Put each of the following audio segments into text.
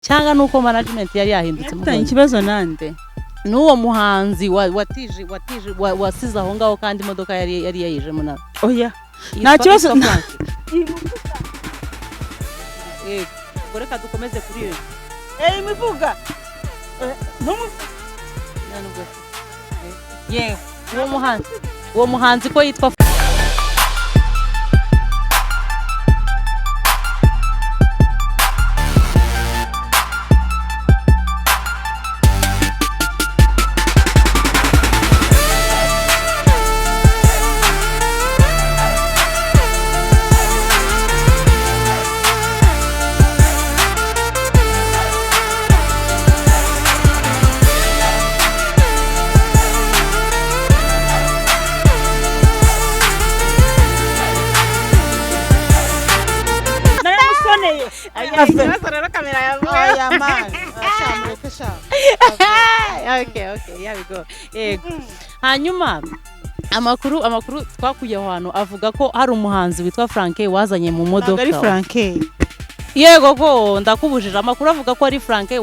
cyangwa nuko management yari yahindutse mu Rwanda ikibazo nande n'uwo muhanzi watije wasize aho ngaho kandi imodoka yari yayijemo na oya nta kibazo goreka dukomeze kuri iyo imivuga yewe uwo muhanzi ko yitwa Okay, here we go. Hanyuma amakuru twakuye ahantu avuga ko hari umuhanzi witwa Franke wazanye mu modoka. Ari Franke. Yego ko ndakubujije amakuru avuga ko ari Franke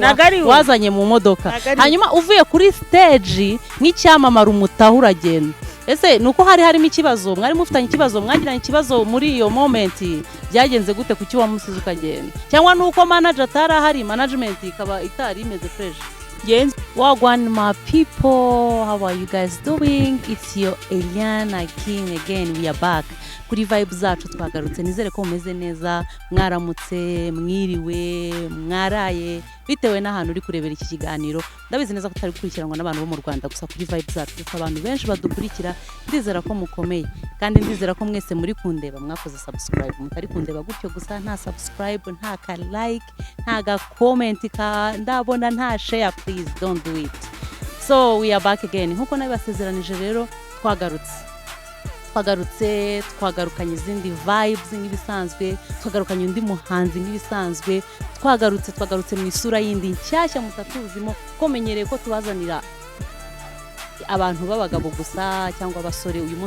wazanye mu modoka. Hanyuma uvuye kuri stage nk'icyamamara umutahura agenda. Ese nuko harimo ikibazo mwari mufitanye ikibazo mwagiranye ikibazo muri iyo moment byagenze gute kuki wamusize ukagenda cyangwa nuko manager atarahari management ikaba itari imeze fresh. Yes, wagwan my people, how are you guys doing? It's your Eliana King again. We are back kuri vibe zacu twagarutse. Nizere ko mumeze neza, mwaramutse, mwiriwe, mwaraye bitewe n'ahantu uri kurebera iki kiganiro. Ndabizi neza ko tutari gukurikiranwa n'abantu bo mu Rwanda gusa kuri vibe zacu, kuko abantu benshi badukurikira. Ndizera ko mukomeye kandi ndizera ko mwese muri kundeba mwakoze subscribe. Mutari kundeba gutyo gusa nta subscribe, nta ka like, nta ga comment ka ndabona, nta share, please don't do it. So we are back again. Nkuko nabibasezeranije rero twagarukanye izindi vibes nk'ibisanzwe, twagarukanye undi muhanzi nk'ibisanzwe, twagarutse mu isura yindi nshyashya mutatuzimo, komenyereye ko tubazanira abantu b'abagabo gusa cyangwa abasore. Uyu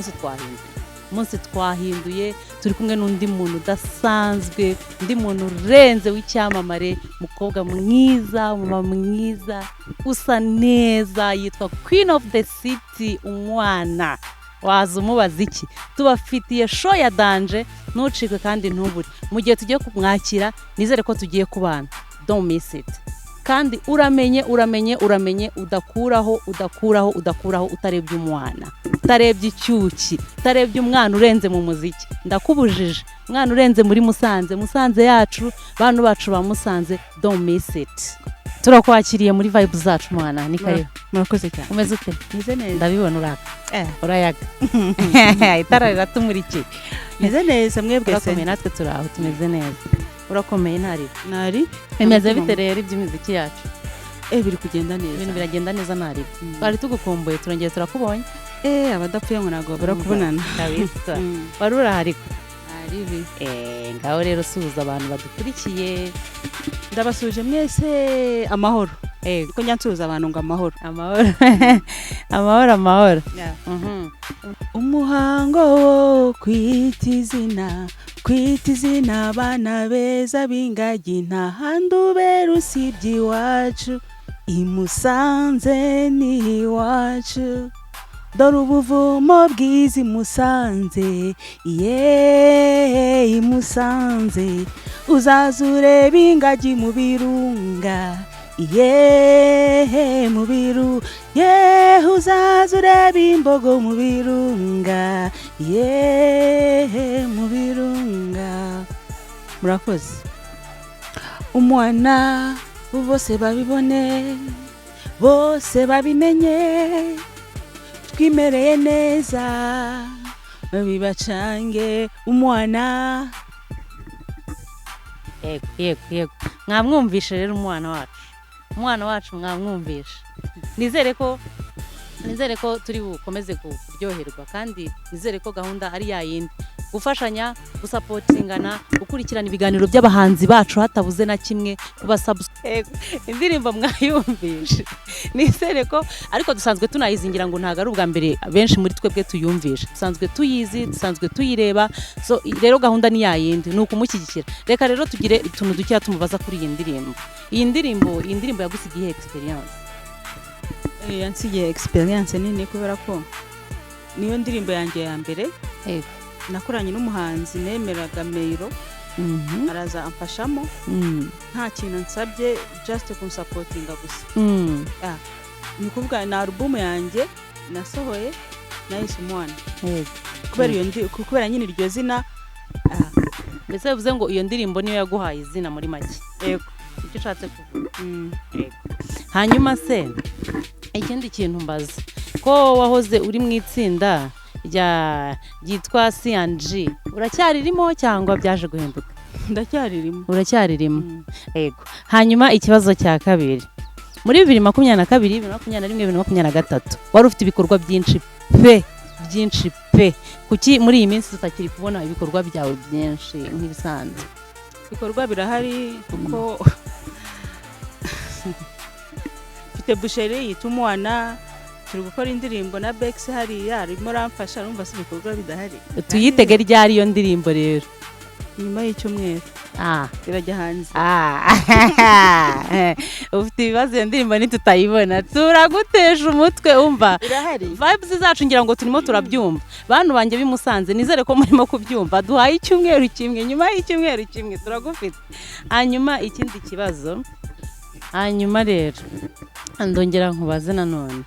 munsi twahinduye turi kumwe n'undi muntu udasanzwe, undi muntu urenze w'icyamamare, mukobwa mwiza, mama mwiza, usa neza, yitwa Queen of the City umwana. Waza umubaza iki? Tubafitiye show ya danje, ntucikwe kandi ntubure. Mu gihe tugiye kumwakira nizere ko tugiye kubana. Don't miss it. Kandi uramenye udakuraho utarebye umwana, utarebye icyuki, utarebye umwana urenze mu muziki. Ndakubujije umwana urenze muri Musanze yacu, bantu bacu ba Musanze. Don't miss it. Turakwakiriye muri vibe zacu mwana. Nikayo murakoze cyane. Umeze ute? Nize neza. Ndabibona uraka. Urayaga. Itara riratumurikiye. Nize neza mwebwe se. Urakomeye, natwe turaho tumeze neza. Urakomeye ntari? Imeze bite rero iby'imiziki yacu? Biri kugenda neza. Ibintu biragenda neza ntari. Bari tugukumbuye turongeye turakubonye. Abadapfuye ngo nago barakubonana. Kabisa. Wari urahari? Aribi. Ngaho rero suhuza abantu badukurikiye. Ndabasuje mwese amahoro. Ko nyansuhuza abantu ngo amahoro. Amahoro. Umuhango wo kwita izina abana beza b'ingagi nta handi ubera usibye iwacu. I Musanze ni iwacu, dore ubuvumo bw'izi Musanze. I Musanze uzaza ureba ingagi mu birunga. Mu biru uzaza ureba imbogo mu birunga. Mu birunga. Murakoze. Umwana bose babibone, bose babimenye, twimereye neza bibacange umwana. Yego mwamwumvishe rero umwana wacu mwamwumvishe. Nizere ko turi bukomeze kuryoherwa kandi nizere ko gahunda ari yayindi. gufashanya, gusapotingana, gukurikirana ibiganiro by'abahanzi bacu hatabuze na kimwe, indirimbo mwayumvishe nizere ko ariko dusanzwe tunayizingira ngo ntago ari ubwa mbere benshi muri twebwe tuyumvisha, dusanzwe tuyizi, dusanzwe tuyireba, so rero gahunda ni yayindi, ni ukumushyigikira. Reka rero tugire utuntu dukeya tumubaza kuri iyi ndirimbo yagusigiye experience. Yansigiye experience nini kubera ko niyo ndirimbo yanjye ya mbere nakoranye n'umuhanzi nemeraga Meiro, araza amfashamo, nta kintu nsabye, just kunsapotinga gusa. Ni kuvuga na album yanjye nasohoye nahise umwana kubera nyine iryo zina. Mbese bivuze ngo iyo ndirimbo niyo yaguhaye izina muri make. Yego, icyo ushatse kuvuga. Hanyuma se ikindi kintu mbaza ko wahoze uri mu itsinda ryitwa C&G, uracyaririmo cyangwa byaje guhinduka? Ndacyaririmo. Uracyaririmo. Yego. Hanyuma ikibazo cya kabiri, muri 2022, 2021, 2023 wari ufite ibikorwa byinshi pe, kuki muri iyi minsi tutakiri kubona ibikorwa byawe byinshi nk'ibisanzwe? Ibikorwa birahari kuko mfite busheri yitumwana, turi gukora indirimbo na Bex hariya arimo ramfasha, numva se ibikorwa bidahari. Tuyitege ryari iyo ndirimbo rero? Nyuma y'icyumweru irajya hanze. Ufite ibibazo iyo ndirimbo ntitutayibona, turaguteje umutwe. Umva vibes zacu ngira ngo turimo turabyumva, bantu banjye bimusanze nizere ko murimo kubyumva. Duhaye icyumweru kimwe, nyuma y'icyumweru kimwe turagufite. Hanyuma ikindi kibazo, hanyuma rero ndongera nkubaze nanone,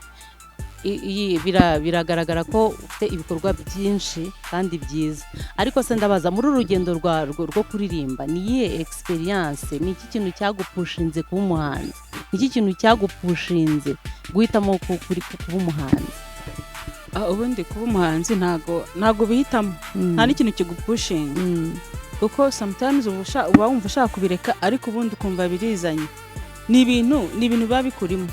biragaragara ko ufite ibikorwa byinshi kandi byiza, ariko se ndabaza muri urugendo rwo kuririmba ni iyihe experience, ni iki kintu cyagupushinze kuba umuhanzi, ni iki kintu cyagupushinze guhitamo kuba umuhanzi? Ubundi kuba umuhanzi ntago bihitamo, nta n'ikintu kigupushinga, kuko sometimes uba wumva ushaka kubireka ariko ubundi ukumva birizanye. Ni ibintu biba bikurimo.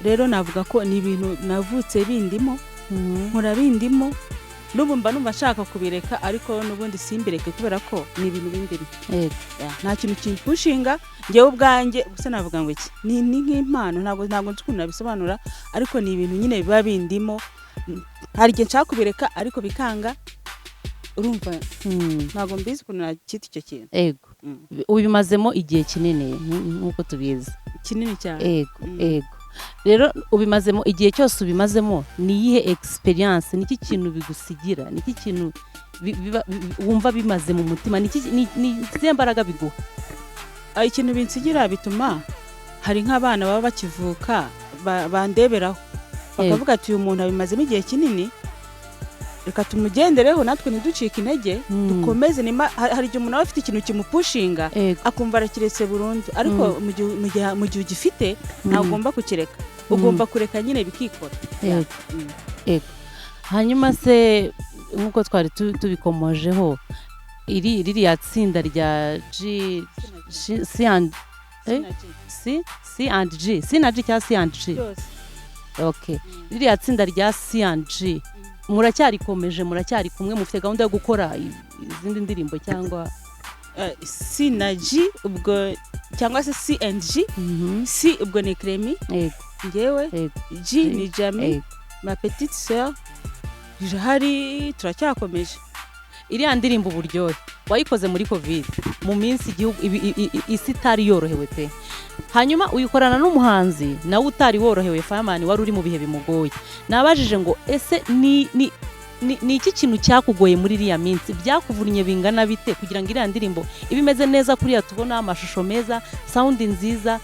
Rero navuga ko ni ibintu navutse bindimo, nkora bindimo, n'ubu mba numva nshaka kubireka ariko n'ubundi simbireke kubera ko ni ibintu bindimo. Nta kintu kimpushinga njyewe ubwanjye, gusa navuga ngo iki ni nk'impano, ntabwo nzi ukuntu nabisobanura, ariko ni ibintu nyine biba bindimo. Hari igihe nshaka kubireka ariko bikanga, urumva ntabwo mbizi ukuntu nakita icyo kintu. Yego. Ubimazemo igihe kinini nk'uko tubizi. Kinini cyane. Yego. Rero ubimazemo igihe cyose, ubimazemo ni iyihe experience, ni iki kintu bigusigira, ni iki kintu wumva bimaze mu mutima, ni izihe mbaraga biguha? Ikintu binsigira bituma hari nk'abana baba bakivuka bandeberaho bakavuga ati uyu muntu abimazemo igihe kinini, reka tumugendereho natwe ntiducike intege, dukomeze. Hari igihe umuntu aba afite ikintu kimupushinga akumva arakiretse burundu, ariko mu gihe ugifite ntabwo ugomba kukireka, ugomba kureka nyine bikikora. Hanyuma se nk'uko twari tubikomojeho, ririya tsinda rya C&G cyangwa C&G, ririya tsinda rya C&G muracyarikomeje, muracyari kumwe, mufite gahunda yo gukora izindi ndirimbo cyangwa? C&G ubwo cyangwa se C&G, C ubwo ni Clemy, ngewe, G ni Jamie, ma petite sœur, hari turacyakomeje. Iriya ndirimbo uburyohe wayikoze muri Covid, mu minsi igihugu isi itari yorohewe pe, hanyuma uyikorana n'umuhanzi nawe utari worohewe, Fireman wari uri mu bihe bimugoye. Nabajije ngo ese ni iki kintu cyakugoye muri iriya minsi, byakuvunye bingana bite kugira ngo iriya ndirimbo ibimeze neza kuriya tubona, amashusho meza, sound nziza,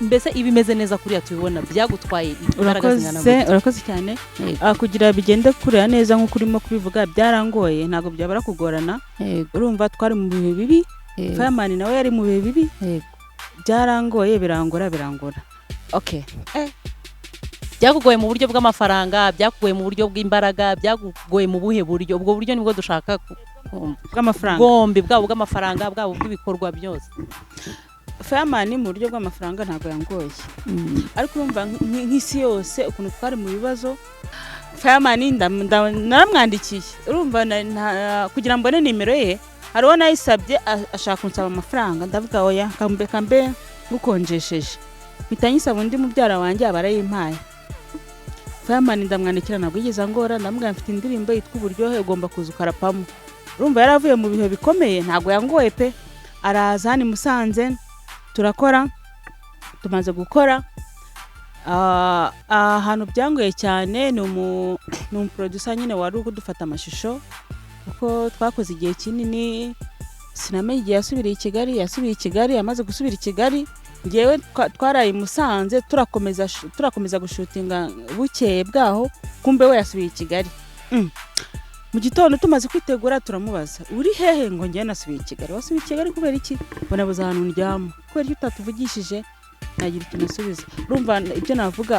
mbese ibimeze neza kuriya tubibona, byagutwaye imbaraga zingana gute? Urakoze cyane. Kugira bigende kurera neza nk'uko urimo kubivuga byarangoye, ntabwo byabara kugorana. Urumva twari mu bihe bibi, Fireman nawe yari mu bihe bibi, byarangoye, birangora. Byakugoye mu buryo bw'amafaranga, byakugoye mu buryo bw'imbaraga, byakugoye mu buhe buryo? Ubwo buryo nibwo dushaka bw'amafaranga, bwabo bw'amafaranga, bwabo bw'ibikorwa byose. Fireman mu buryo bw'amafaranga ntabwo yangoye, ariko urumva nk'isi yose ukuntu twari mu bibazo, Fireman naramwandikiye urumva kugira mbone nimero ye hariho nayisabye ashaka kunsaba amafaranga ndavuga oya kambe ngukonjesheje bitanyisaba undi mubyara wanjye abarayimpaye. Fireman ndamwandikira nabwo yigeze ngora ndamubwira mfite indirimbo yitwa uburyohe ugomba kuza ukarapamo. Urumva yaravuye mu bihe bikomeye ntago yangoye pe, araza hano Musanze turakora, tumaze gukora ahantu byangoye cyane ni umuproducer nyine wari kudufata amashusho kuko twakoze igihe kinini sinamenye igihe yasubiye i Kigali amaze gusubira i Kigali ngewe twaraye Musanze turakomeza gushutinga bukeye bwaho kumbe we yasubiye i Kigali. Mu gitondo tumaze kwitegura turamubaza uri hehe ngo ngiye nasubiye i Kigali. Wasubiye i Kigali kubera iki? Bonabuze ahantu ndyama kubera icyo utatuvugishije nagira ikintu asubiza. Urumva ibyo navuga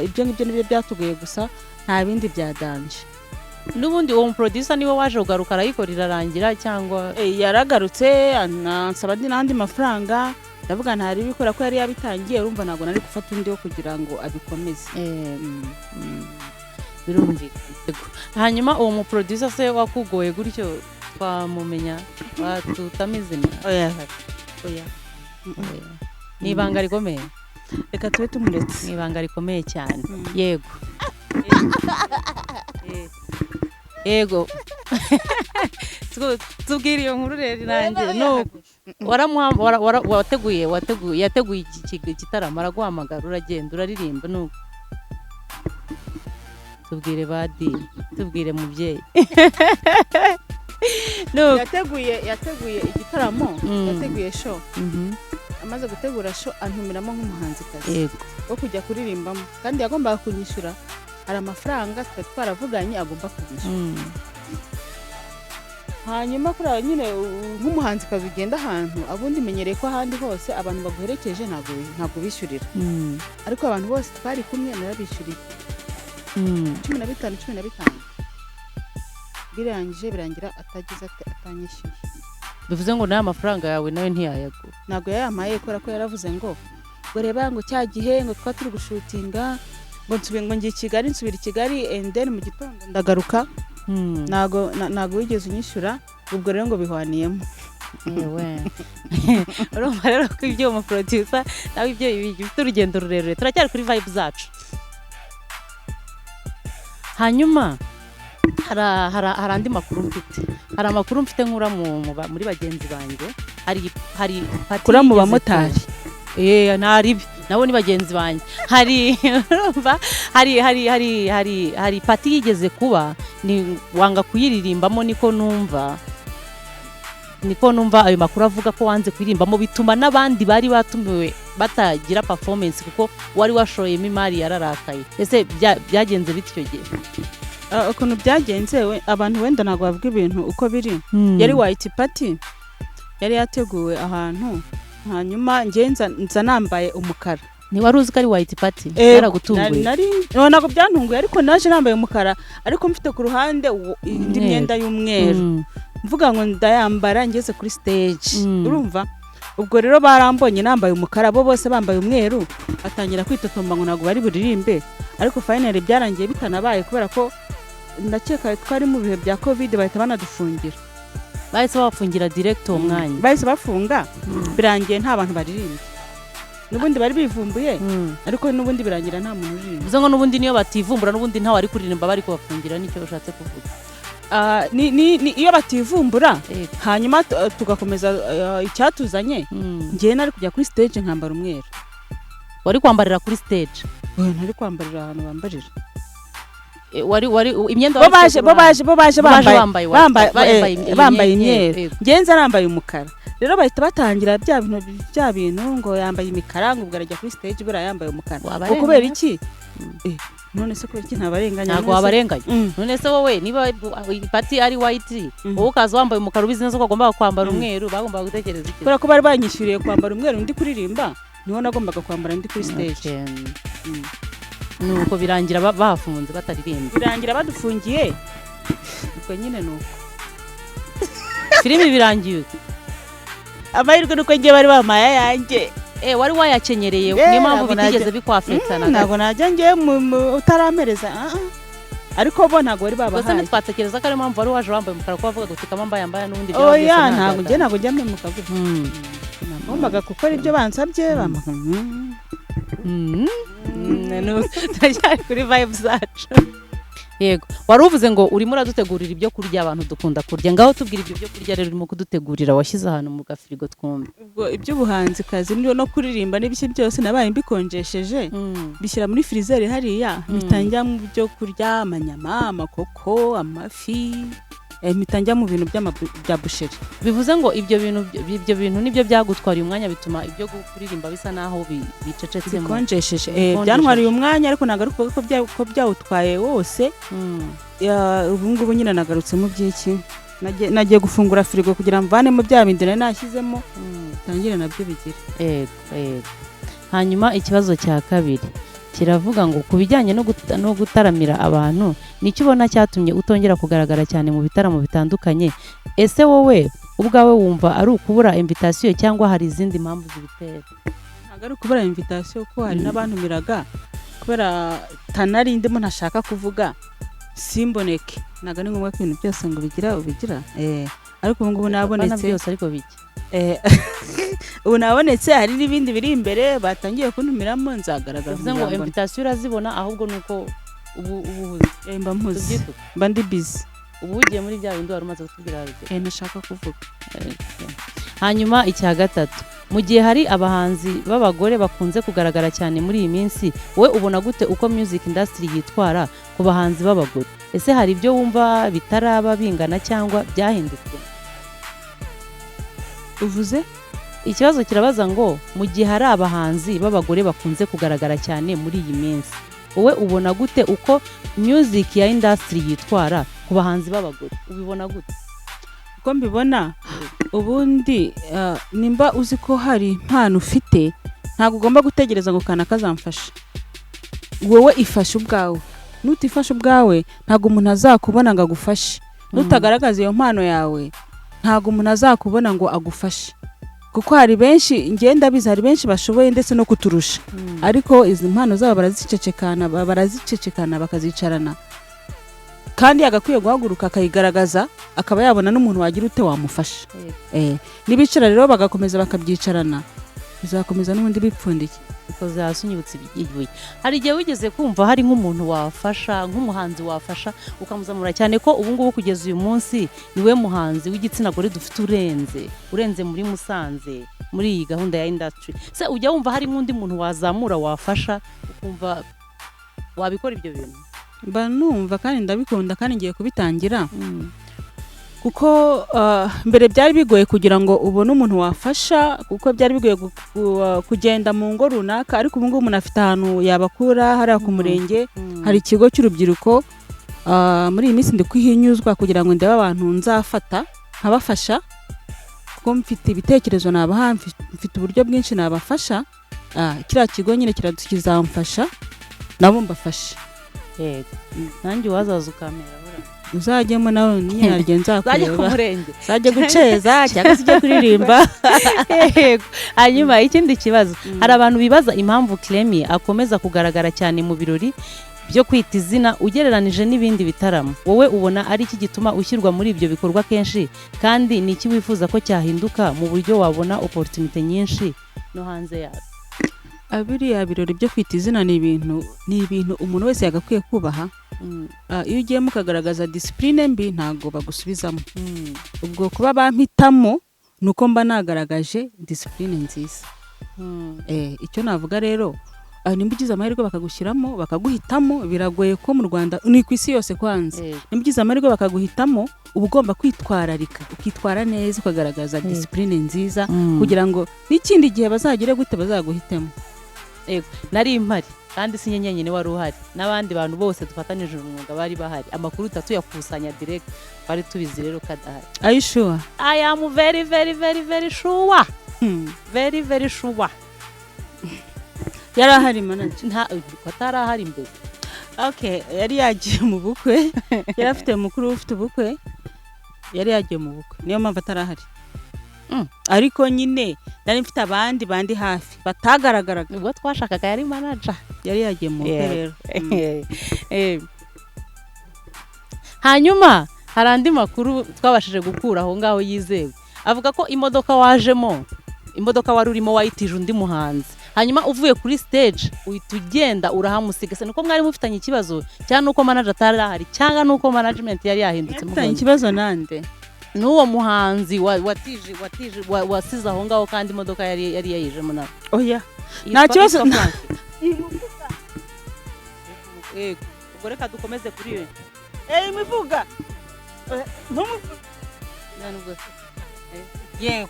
ibyo ngibyo nibyo byatuguye gusa nta bindi byadanje. N'ubundi uwo producer niwe waje ugaruka arayikora irarangira cyangwa yaragarutse anansaba n'andi mafaranga ndavuga ntari bikora ko yari yabitangiye urumva nago nari gufata undi wo kugira ngo abikomeze. Birumvikana. Hanyuma uwo mu producer se wakugoye gutyo twamumenya watutamize oya ni ibanga rikomeye. Reka tube tumuretse. Ni ibanga rikomeye cyane. Yego. Yego. Tubwire iyo nkuru rero nanjye no yateguye igitaramo araguhamagara uragenda uraririmba nuko. Tubwire badi, tubwire mubyeyi. No yateguye igitaramo, yateguye show. Amaze gutegura show antumiramo nk'umuhanzikazi. Yego. Wo kujya kuririmbamo kandi yagombaga kunyishyura hari amafaranga twaravuganye agomba kunyishyura. Hanyuma kuri nyine nk'umuhanzikazi ugenda ahantu abundi menyereye ko ahandi hose abantu baguherekeje ntabwo bishyurira. Ariko abantu bose twari kumwe narabishyuriye 15 birangira atagize atanyishyuye. Bivuze ngo nayo amafaranga yawe nawe ntiyayagura. Ntabwo yayamaye kubera ko yaravuze ngo reba ngo cya gihe ngo twa turi gushutinga ngo ngiye nsubira i Kigali and then mu gitondo ndagaruka. Ntabwo wigeze unyishyura ubwo rero ngo bihwaniyemo. Yewe. Urumva rero ko ibyo mu producer nawe ibyo bifite urugendo rurerure turacyari kuri vibe zacu. Hanyuma hari andi makuru mfite. Hari amakuru mfite nkura muri bagenzi banjye. Hari kura mu bamotari. Naribi nabo ni bagenzi banjye. Hari party yigeze kuba ni wanga kuyiririmbamo niko numva ayo makuru avuga ko wanze kuyirimbamo bituma n'abandi bari batumiwe batagira performance kuko wari washoyemo imari yararakaye. Ese byagenze bityo gihe? Ukuntu byagenze abantu wenda ntabwo bavuga ibintu uko biri. Yari white party yari yateguwe ahantu hanyuma nza nambaye umukara. Ni wari uzi ko ari white party yaragutunguye? Ntabwo byantunguye ariko naje nambaye umukara ariko mfite ku ruhande indi myenda y'umweru mvuga ngo ndayambara ngeze kuri stage. Urumva ubwo rero barambonye nambaye umukara bo bose bambaye umweru atangira kwitotomba ngo ntabwo bari buririmbe ariko finally byarangiye bitanabaye kubera ko ndakeka twari mu bihe bya covid bahita banadufungira. Bahise bafungira direct uwo mwanya. Bahise bafunga birangiye nta bantu baririmbye. Nubundi bari bivumbuye ariko nubundi birangira nta muntu uririmba. Bivuze ngo nubundi niyo bativumbura nubundi nta wari kuririmba bari kubafungira nicyo ushatse kuvuga. Ni iyo bativumbura hanyuma tugakomeza icyatuzanye ngiye nari kujya kuri stage nkambara umweru. Wari kwambarira kuri stage? Ntari kwambarira ahantu bambarira. Wari imyenda bo baje bambaye imyeru ngenza arambaye umukara. Rero bahita batangira bya bintu ngo yambaye imikara ngo ubwo arajya kuri stage bura yambaye umukara. Kubera iki? None se kubera iki ntabarenganya? Ntabwo wabarenganya. None se wowe niba party ari white wowe ukaza wambaye umukara ubizi neza ko agomba kwambara umweru bagomba gutekereza iki? Kubera ko bari banyishyuriye kwambara umweru ndi kuririmba niho nagombaga kwambara ndi kuri stage. Nuko birangira bafunze bataririmba. Birangira badufungiye. Ubwo nyine nuko. Filimi birangiye. Amahirwe nuko ngiye bari bamaye yanjye. Wari wayakenyereye niyo mpamvu bitigeze bikwafetana. Ntabwo najya ngiye utarampereza. ariko bo ntabwo bari gusa babahaye ntitwatekereza ko ari mpamvu wari waje wambaye umukara ko wavuga uti kama mbaye n'ubundi oya ntabwo njya mpemuka gutya nagombaga gukora ibyo bansabye turacyari kuri vibe zacu. Yego, wari uvuze ngo urimo uradutegurira ibyo kurya abantu dukunda kurya, ngaho tubwira ibyo kurya rero urimo kudutegurira washyize ahantu mu gafirigo twumve. Ubwo iby'ubuhanzi kazi no kuririmba n'ibiki byose nabaye mbikonjesheje bishyira muri freezer hariya bitangira mu byo kurya, amanyama, amakoko, amafi, mitangira mu bintu bya busheri. Bivuze ngo ibyo bintu nibyo byagutwariye umwanya bituma ibyo kuririmba bisa naho bicecetsemo bikonjesheje. Byantwariye umwanya ariko nagaruka ko byawutwaye wose. Ubu ngubu nyine nagarutse mu by'iki nagiye gufungura firigo kugira mvanemo bya bindi nari nashyizemo tangire nabyo bigira. Yego. Hanyuma ikibazo cya kabiri kiravuga ngo ku bijyanye no gutaramira abantu nicyo ubona cyatumye utongera kugaragara cyane mu bitaramo bitandukanye. Ese wowe ubwawe wumva ari ukubura invitation cyangwa hari izindi mpamvu zibitera? Ntabwo ari ukubura invitation ko hari n'abantumiraga kubera tanari ndimo ntashaka kuvuga simboneke. Ntabwo ari ngombwa ko ibintu byose ngo ubigira ariko ubu ngubu nabonetse byose ariko biki ubu nabonetse hari n'ibindi biri imbere batangiye kuntumiramo nzagaragaza. Bivuze ngo invitation urazibona ahubwo nuko ubu mba mpuze mba ndi busy. Ubu ugiye muri bya bindi wari umaze kutubwira haruguru nashaka kuvuga. Hanyuma icya gatatu, mu gihe hari abahanzi b'abagore bakunze kugaragara cyane muri iyi minsi, wowe ubona gute uko music industry yitwara ku bahanzi b'abagore? Ese hari ibyo wumva bitaraba bingana cyangwa byahindutse? Uvuze ikibazo kirabaza ngo mu gihe hari abahanzi b'abagore bakunze kugaragara cyane muri iyi minsi, wowe ubona gute uko music ya industry yitwara ku bahanzi b'abagore? Ubibona gute? Uko mbibona ubundi nimba uzi ko hari impano ufite ntabwo ugomba gutegereza ngo kana kazamfasha. Wowe ifashe ubwawe, nutifashe ubwawe ntabwo umuntu azakubona ngo agufashe. Nutagaragaza iyo mpano yawe ntabwo umuntu azakubona ngo agufashe, kuko hari benshi ngenda biza hari benshi bashoboye ndetse no kuturusha ariko izi mpano zabo barazicecekana bakazicarana, kandi agakwiye guhaguruka akayigaragaza akaba yabona n'umuntu wagira ute wamufasha. Nibicara rero bagakomeza bakabyicarana bizakomeza n'ubundi bipfundiye ukoze hasi unyibutse igihe. Hari igihe wigeze kumva hari nk'umuntu wafasha, nk'umuhanzi wafasha ukamuzamura cyane ko ubu ngubu kugeza uyu munsi niwe muhanzi w'igitsina gore dufite urenze muri Musanze muri iyi gahunda ya industry? Se ujya wumva hari nk'undi muntu wazamura wafasha ukumva wabikora ibyo bintu? Mba numva kandi ndabikunda kandi ngiye kubitangira kuko mbere byari bigoye kugira ngo ubone umuntu wafasha, kuko byari bigoye kugenda mu ngo runaka, ariko ubu ngubu umuntu afite ahantu yabakura hariya ku murenge. Hari ikigo cy'urubyiruko muri iyi minsi ndi kwihinyuzwa kugira ngo ndebe abantu nzafata nkabafasha, kuko mfite ibitekerezo nabaha, mfite uburyo bwinshi nabafasha. Kiriya kigo nyine kizamfasha nabo mbafashe. Nanjye wazaza ukamera uzajyemo nawe nyine naryo nzakureba ku murenge uzajya guceza cyangwa se ujya kuririmba. Hanyuma ikindi kibazo, hari abantu bibaza impamvu Clemy akomeza kugaragara cyane mu birori byo kwita izina ugereranije n'ibindi bitaramo. Wowe ubona ari iki gituma ushyirwa muri ibyo bikorwa kenshi, kandi ni iki wifuza ko cyahinduka mu buryo wabona opportunity nyinshi no hanze yabo? Biriya birori byo kwita izina ni ibintu umuntu wese yagakwiye kubaha. Iyo ugiye mukagaragaza discipline mbi ntago bagusubizamo. Ubwo kuba bampitamo nuko mba nagaragaje discipline nziza. Icyo navuga rero nimba ugize amahirwe bakagushyiramo bakaguhitamo, biragoye ko mu Rwanda ni ku isi yose kwanza. Nimba ugize amahirwe bakaguhitamo uba ugomba kwitwararika ukitwara neza ukagaragaza discipline nziza kugira ngo n'ikindi gihe bazagire gute bazaguhitemo. Nari impari kandi si nyenyine wari uhari, n'abandi bantu bose dufatanyije umwuga bari bahari. Amakuru yakusanya direct bari tubizi rero kadahari. Are you sure? I am very very very very sure. Very very sure. Yari ahari manager? Atari ahari mbere. Okay, yari yagiye mu bukwe. Yari afite mukuru ufite ubukwe. Yari yagiye mu bukwe. Niyo mpamvu atari ahari. Ariko nyine nari mfite abandi bandi hafi batagaragaraga. Ubwo twashakaga yari manager. Yari yagiye mu bukwe rero. hanyuma hari andi makuru twabashije gukura aho ngaho yizewe avuga ko imodoka wajemo imodoka wari urimo wayitije undi muhanzi hanyuma uvuye kuri stage uhita ugenda urahamusiga se nuko mwari mufitanye ikibazo cyangwa nuko manager atari ahari cyangwa nuko management yari yahindutse mufitanye ikibazo nande n'uwo muhanzi wasize aho ngaho kandi imodoka yari yayijemo nawe oya nta kibazo ubwo reka dukomeze kuri we imivuga yewe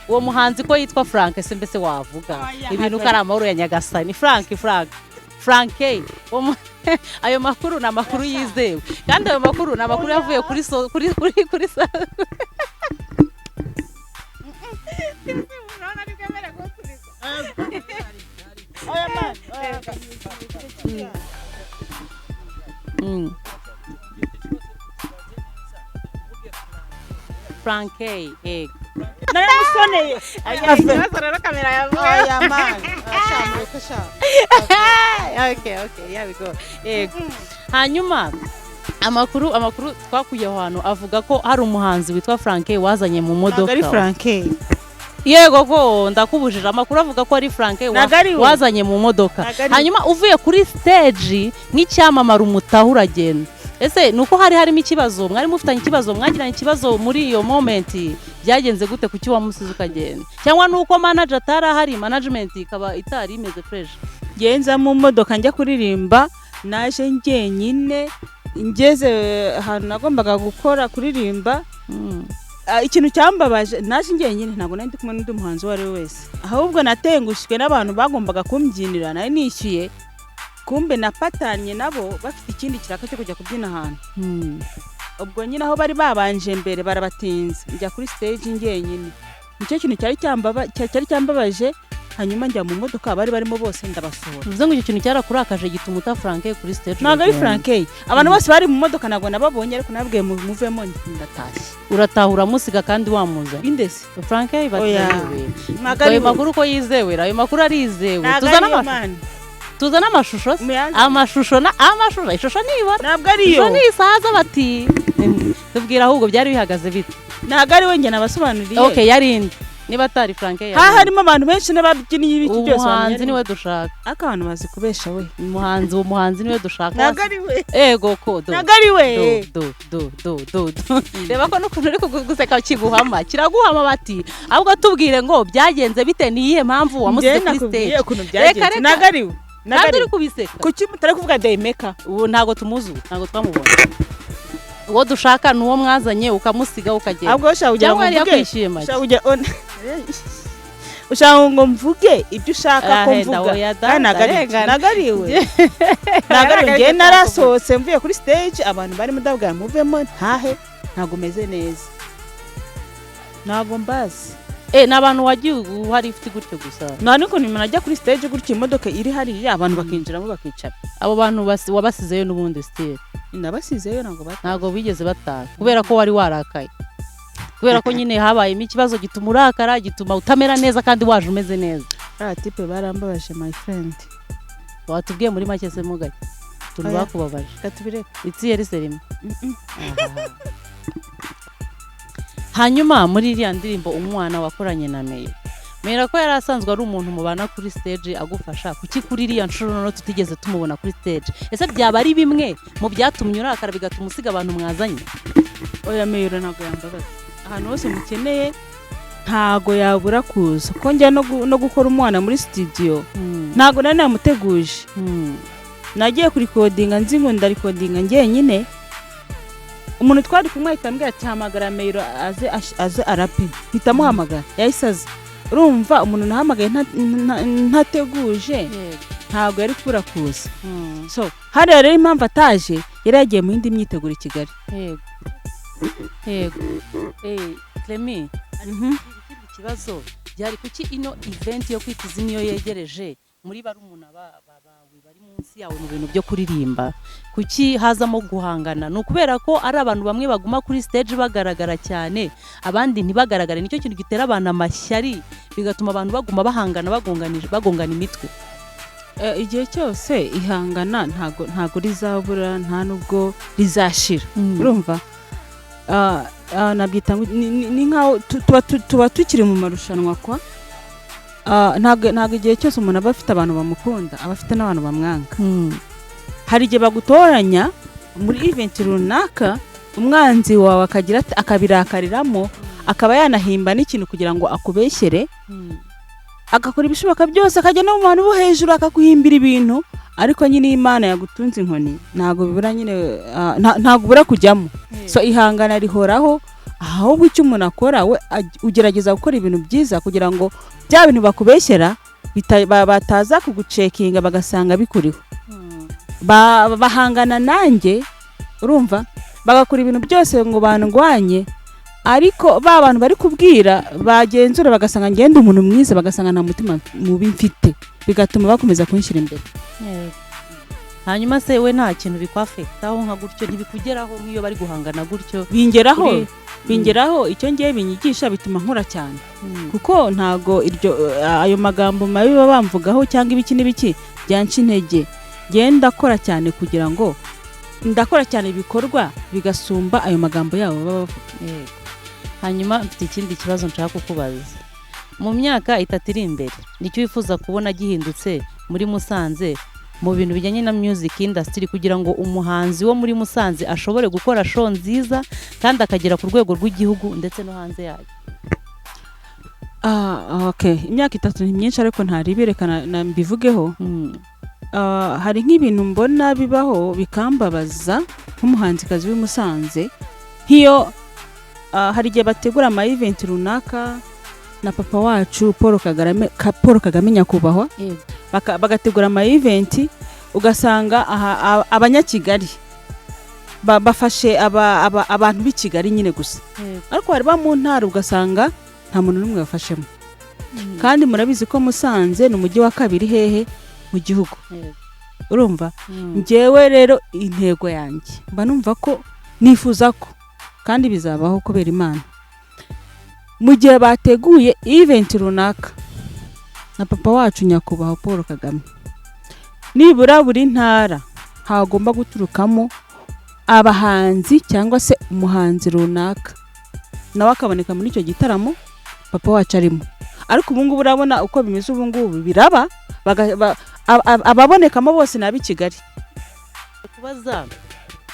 uwo muhanzi ko yitwa Frank se mbese wavuga ibintu kari amahoro ya Nyagasani Frank ayo makuru ni amakuru yizewe kandi ayo makuru ni amakuru yavuye kuri Frank naramusoneye rero kamera yavuye oya man okay here we go hanyuma amakuru twakuye ahantu avuga ko hari umuhanzi witwa Frank wazanye mu modoka ari Frank yego ko ndakubujije amakuru avuga ko ari Frank wazanye mu modoka hanyuma uvuye kuri stage nk'icyamamara umutaho uragenda ese nuko harimo ikibazo mwari mufitanye ikibazo mwagiranye ikibazo muri iyo moment byagenze gute kuki wamusize ukagenda cyangwa nuko manager atari ahari management ikaba itari imeze fresh genza mu modoka njya kuririmba naje njyenyine ngeze ahantu nagombaga gukora kuririmba ikintu cyambabaje naje njyenyine ntabwo nari ndi kumwe n'undi muhanzi wari wese ahubwo natengushwe n'abantu bagombaga kumbyinira nari nishyuye kumbe napatanye nabo bafite ikindi kiraka cyo kujya kubyina ahantu ubwo nyine aho bari babanje mbere barabatinze njya kuri stage njyenyine nicyo kintu cyari cyambabaje hanyuma njya mu modoka bari barimo bose ndabasohora bivuze ngo icyo kintu cyarakurakaje gituma uta Frank kuri stage ntabwo ari Frank abantu bose bari mu modoka ntabwo nababonye ariko nabwiye muvemo ndatashye uratahura musiga kandi wamuza indese Frank batewe ayo makuru ko yizewe ayo makuru arizewe tuzana amashusho ishusho nibara ntabwo ariyo nisaza bati tubwira ahubwo byari bihagaze bite ntabwo ari we njye nabasobanuriye okay yarindi niba atari Frank harimo abantu benshi n'ababyinnyi b'iki byose umuhanzi niwe dushaka abantu bazi kubesha we umuhanzi niwe dushaka ntabwo ari we ego ko ntabwo ari we reba ko n'ukuntu uri kuguseka kiguhama kiraguhama bati ahubwo tubwire ngo byagenze bite niyihe mpamvu wamusize kuri stage ntabwo ari we ntabwo uri kubiseka kuki mutari kuvuga Daymeka ubu ntabwo tumuzi ntabwo twamubona uwo dushaka ni uwo mwazanye ukamusiga ukagenda ahubwo cyangwa yari yakwishyuye make ushaka ngo mvuge ibyo ushaka ko mvuga ntabwo ari we njye narasohotse mvuye kuri stage abantu barimo ndabwira muvemo ntahe ntabwo umeze neza ntabwo mbazi n'abantu wagiye uhari ufite gutyo gusa nta n'ukuntu umuntu ajya kuri stage gutyo imodoka iri hariya abantu bakinjiramo bakicara abo bantu wabasizeyo n'ubundi still nabasizeyo ntabwo bigeze bataha kubera ko wari warakaye kubera ko nyine habayemo ikibazo gituma urakara gituma utamera neza kandi waje umeze neza tipe barambabaje my friend watubwiye muri make se mugari tuntu bakubabaje katubireka itsiye riserime hanyuma muri iriya ndirimbo umwana wakoranye na Mera ko yari asanzwe ari umuntu mubana kuri stage agufasha kuki kuri iriya nshuro no tutigeze tumubona kuri stage ese byaba ari bimwe mu byatumye urakara bigatuma usiga abantu mwazanye oya Mera ntabwo yambabaza ahantu hose mukeneye ntago yabura kuza ko njya no gukora umwana muri studio ntago nari namuteguje nagiye kuri recordinga nzi ngo ndarikodinga njyenyine umuntu twari kumwe ahitambwira ati hamagara Mera aze arapi hitamuhamagara yahisaze urumva umuntu nahamagaye ntateguje ntago yari kubura kuza so hari rero impamvu ataje yari yagiye mu yindi myiteguro i Kigali yego Clemi ikibazo byari kuki ino event yo kwitiza niyo yegereje muri barumuna bawe bari munsi yawe mu bintu byo kuririmba kuki hazamo guhangana no kubera ko ari abantu bamwe baguma kuri stage bagaragara cyane abandi ntibagaragare nicyo kintu gitera abantu amashyari bigatuma abantu baguma bahangana bagongana imitwe igihe cyose ihangana ntago rizabura, nta nubwo rizashira. Urumva nabyita ni nkaho tuba tukiri mu marushanwa kwa ntago igihe cyose umuntu aba afite abantu bamukunda, aba afite n'abantu bamwanga. Hari igihe bagutoranya muri event runaka, umwanzi wawe akagira akabirakariramo, akaba yanahimba n'ikintu kugira ngo akubeshyere, agakora ibishoboka byose, akajya no mu bantu bo hejuru akakuhimbira ibintu, ariko nyine Imana yagutunze inkoni ntago bibura nyine ntago ubura kujyamo. So ihangana rihoraho, ahubwo icyo umuntu akora we ugerageza gukora ibintu byiza kugira ngo bya bintu bakubeshyera bataza kugucekinga bagasanga bikuriho. Bahangana nanjye, urumva, bagakora ibintu byose ngo bandwanye, ariko ba bantu bari kubwira bagenzura bagasanga ngende umuntu mwiza, bagasanga nta mutima mubi mfite, bigatuma bakomeza kunshyira imbere. Hanyuma se we nta kintu bikwafektaho nka gutyo, ntibikugeraho nk'iyo bari guhangana gutyo? Bingeraho icyo ngiye binyigisha bituma nkora cyane, kuko ntago ayo magambo mabi baba bamvugaho cyangwa ibiki n'ibiki byanca intege. Genda akora cyane kugira ngo ndakora cyane ibikorwa bigasumba ayo magambo yabo baba bavuga. Hanyuma mfite ikindi kibazo nshaka kukubaza. Mu myaka 3 iri imbere, nicyo wifuza kubona gihindutse muri Musanze mu bintu bijyanye na music industry, kugira ngo umuhanzi wo muri Musanze ashobore gukora show nziza kandi akagera ku rwego rw'igihugu ndetse no hanze yayo? Okay, imyaka 3 ni myinshi, ariko ntari berekana mbivugeho. Hari nk'ibintu mbona bibaho bikambabaza nk'umuhanzikazi w'i Musanze, nk'iyo hari igihe bategura ama event runaka na papa wacu Paul Kagame nyakubahwa, bagategura ama event, ugasanga abanyakigali bafashe abantu b'i Kigali nyine gusa, ariko hari ba mu ntara ugasanga nta muntu n'umwe bafashemo. Kandi murabizi ko Musanze ni umujyi wa kabiri hehe mu gihugu. Urumva, njyewe rero intego yanjye mba numva ko nifuza ko, kandi bizabaho kubera Imana, mu gihe bateguye event runaka na papa wacu nyakubahwa Paul Kagame, nibura buri ntara hagomba guturukamo abahanzi cyangwa se umuhanzi runaka, nawe akaboneka muri icyo gitaramo papa wacu arimo. Ariko ubu ngubu urabona uko bimeze, ubu ngubu biraba ababonekamo bose n'ab'i Kigali. Kubaza,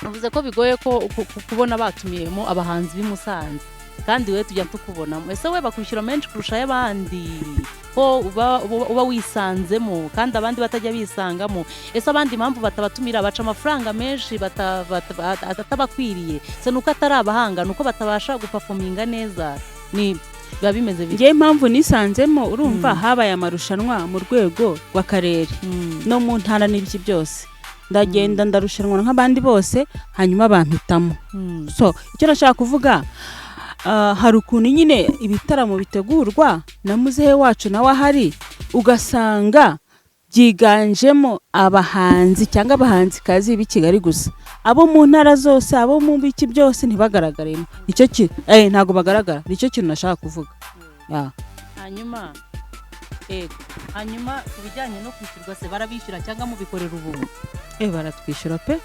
uvuze ko bigoye ko kubona batumiyemo abahanzi b'i Musanze, kandi we tujya tukubonamo. Ese we bakwishyura menshi kurusha y'abandi, ko uba wisanzemo kandi abandi batajya bisangamo? Ese abandi impamvu batabatumira baca amafaranga menshi atabakwiriye? Se nuko atari abahanga, nuko batabasha guperforminga neza? Ni biba bimeze bite? Ngiye impamvu nisanzemo, urumva, habaye amarushanwa mu rwego rw'akarere no mu ntara n'ibiki byose, ndagenda ndarushanwa nk'abandi bose, hanyuma bampitamo. So icyo nashaka kuvuga, hari ukuntu nyine ibitaramo bitegurwa na muzehe wacu nawe ahari, ugasanga byiganjemo abahanzi cyangwa abahanzikazi b'i Kigali gusa, abo mu ntara zose, abo mu biki byose ntibagaragaremo. Nicyo kintu ntago bagaragara, nicyo kintu nashaka kuvuga. Hanyuma kubijyanye no kwishyurwa, se barabishyura cyangwa mubikorera ubuntu? Baratwishyura pe,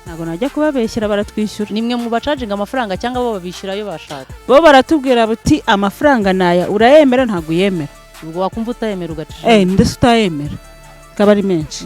ntago najya kubabeshyira, baratwishyura. Nimwe mu bacajinga amafaranga cyangwa bo babishyura yo bashaka? Bo baratubwira buti amafaranga naya, urayemera ntago uyemera. Ubwo wakumva utayemera ugacisha? Ndetse utayemera kaba ari menshi.